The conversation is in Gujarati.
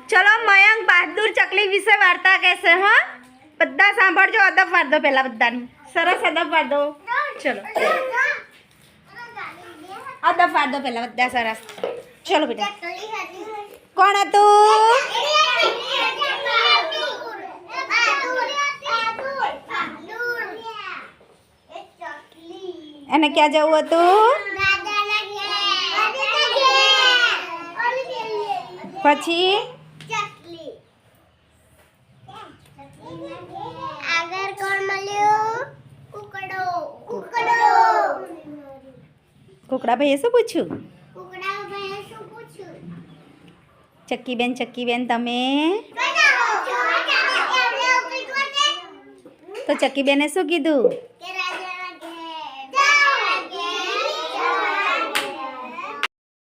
चलो मयंक बहादुर चकली विषय वार्ता कैसे हाँ बदा सांभळजो अदब वार दो पहला बदा सरस अदब वार दो चलो अदब वार दो पहला बदा सरस चलो बेटा कौन है तू એને ક્યાં જવું હતું પછી આગળ કોણ મળ્યું કુકડો કુકડો કુકડા ભાઈએ શું પૂછ્યું કુકડા ભાઈએ શું પૂછ્યું ચક્કી બેન તમે તો ચક્કી બેને શું કીધું